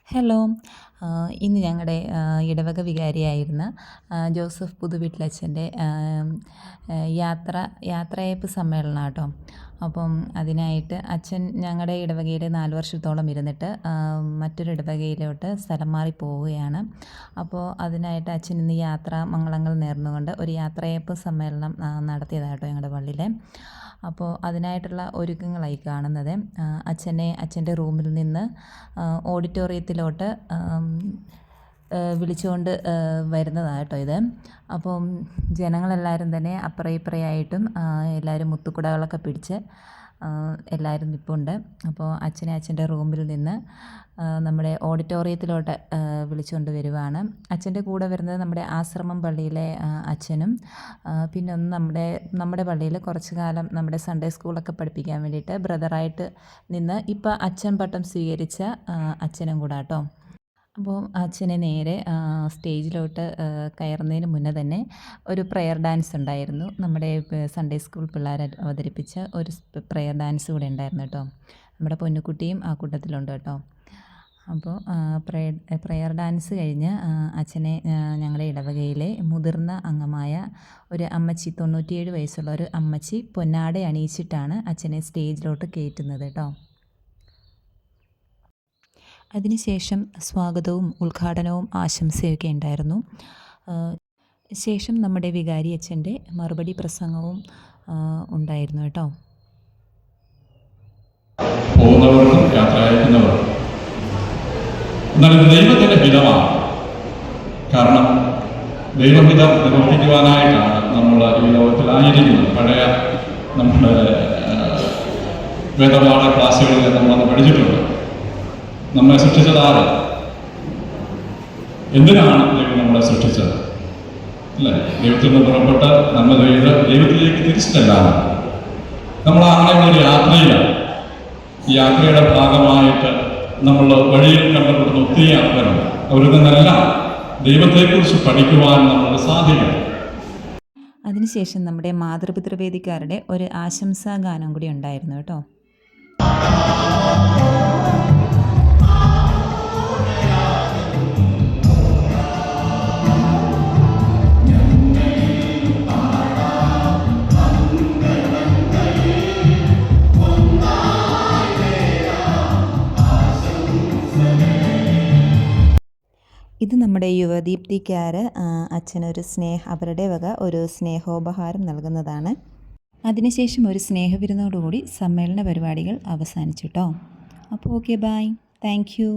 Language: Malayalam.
ഹലോ. ഇന്ന് ഞങ്ങളുടെ ഇടവക വികാരിയായിരുന്ന ജോസഫ് പുതുവീട്ടിലച്ഛൻ്റെ യാത്രയയപ്പ് സമ്മേളനമാണ് കേട്ടോ. അപ്പം അതിനായിട്ട് അച്ഛൻ ഞങ്ങളുടെ ഇടവകയിൽ 4 വർഷത്തോളം ഇരുന്നിട്ട് മറ്റൊരു ഇടവകയിലോട്ട് സ്ഥലം മാറി പോവുകയാണ്. അപ്പോൾ അതിനായിട്ട് അച്ഛൻ ഇന്ന് മംഗളങ്ങൾ നേർന്നുകൊണ്ട് ഒരു യാത്രയയപ്പ് സമ്മേളനം നടത്തിയതാണ് കേട്ടോ ഞങ്ങളുടെ പള്ളിയിൽ. അപ്പോൾ അതിനായിട്ടുള്ള ഒരുക്കങ്ങളായി കാണുന്നത്. അച്ഛൻ്റെ റൂമിൽ നിന്ന് ഓഡിറ്റോറിയത്തിലോട്ട് വിളിച്ചുകൊണ്ട് വരുന്നതാണ് കേട്ടോ ഇത്. അപ്പം ജനങ്ങളെല്ലാവരും തന്നെ അപ്പുറം ഇപ്പുറയായിട്ടും എല്ലാവരും മുത്തുക്കുടകളൊക്കെ പിടിച്ച് എല്ലാവരും നിൽപ്പുണ്ട്. അപ്പോൾ അച്ഛൻ്റെ റൂമിൽ നിന്ന് നമ്മുടെ ഓഡിറ്റോറിയത്തിലോട്ട് വിളിച്ചുകൊണ്ട് വരുവാണ്. അച്ഛൻ്റെ കൂടെ വരുന്നത് നമ്മുടെ ആശ്രമം പള്ളിയിലെ അച്ഛനും പിന്നെ ഒന്ന് നമ്മുടെ പള്ളിയിൽ കുറച്ച് കാലം നമ്മുടെ സൺഡേ സ്കൂളൊക്കെ പഠിപ്പിക്കാൻ വേണ്ടിയിട്ട് ബ്രദറായിട്ട് നിന്ന് ഇപ്പോൾ അച്ഛൻ പട്ടം സ്വീകരിച്ച അച്ഛനും കൂടെ കേട്ടോ. അപ്പോൾ അച്ഛനെ നേരെ സ്റ്റേജിലോട്ട് കയറുന്നതിന് മുന്നേ തന്നെ ഒരു പ്രെയർ ഡാൻസ് ഉണ്ടായിരുന്നു. നമ്മുടെ സൺഡേ സ്കൂൾ പിള്ളേർ അവതരിപ്പിച്ച ഒരു പ്രെയർ ഡാൻസ് കൂടെ ഉണ്ടായിരുന്നു കേട്ടോ. നമ്മുടെ പൊന്നുകുട്ടിയും ആ കൂട്ടത്തിലുണ്ട് കേട്ടോ. അപ്പോൾ പ്രെയർ ഡാൻസ് കഴിഞ്ഞ് അച്ഛനെ ഞങ്ങളുടെ ഇടവകയിലെ മുതിർന്ന അംഗമായ ഒരു അമ്മച്ചി, 97 വയസ്സുള്ള ഒരു അമ്മച്ചി പൊന്നാട അണിയിച്ചിട്ടാണ് അച്ഛനെ സ്റ്റേജിലോട്ട് കയറ്റുന്നത് കേട്ടോ. അതിനുശേഷം സ്വാഗതവും ഉദ്ഘാടനവും ആശംസയൊക്കെ ഉണ്ടായിരുന്നു. ശേഷം നമ്മുടെ വികാരി അച്ഛൻ്റെ മറുപടി പ്രസംഗവും ഉണ്ടായിരുന്നു കേട്ടോ. പോകുന്നവർക്കും യാത്ര അയക്കുന്നവർക്കും എന്നാൽ ദൈവത്തിൻ്റെ ഹിതമാണ്. കാരണം ദൈവഹിതം നിവർത്തിക്കുവാനായിട്ടാണ് നമ്മൾ ഈ ലോകത്തിലായിരിക്കുന്നത്. പഴയ നമ്മുടെ വേദപാഠ ക്ലാസ്സുകളിൽ നമ്മളന്ന് പഠിച്ചിട്ടുണ്ട്. നമ്മെ സൃഷ്ടിച്ചതാറ്, എന്തിനാണ് ദൈവം നമ്മളെ സൃഷ്ടിച്ചത് അല്ലേ? ദൈവത്തിൽ നിന്ന് പുറപ്പെട്ട് നമ്മൾ ദൈവത്തിലേക്ക് തിരിച്ചിട്ടല്ലാണ് നമ്മളാണ് ഒരു യാത്രയിലാണ്. ഈ യാത്രയുടെ ഭാഗമായിട്ട് നമ്മൾ വഴിയിൽ കണ്ടുപിടുന്ന ഒത്തിരി ആൾക്കാരുണ്ട്. അവരിൽ നിന്നെല്ലാം ദൈവത്തെക്കുറിച്ച് പഠിക്കുവാൻ നമുക്ക് സാധിക്കും. അതിനുശേഷം നമ്മുടെ മാതൃപിതൃവേദിക്കാരുടെ ഒരു ആശംസാ ഗാനം കൂടി ഉണ്ടായിരുന്നു കേട്ടോ. ഇത് നമ്മുടെ യുവദീപ്തിക്കാർ അച്ഛനൊരു അവരുടെ വക ഒരു സ്നേഹോപഹാരം നൽകുന്നതാണ്. അതിനുശേഷം ഒരു സ്നേഹവിരുന്നോടുകൂടി സമ്മേളന പരിപാടികൾ അവസാനിച്ചു കേട്ടോ. അപ്പോൾ ഓക്കെ, ബൈ, താങ്ക് യു.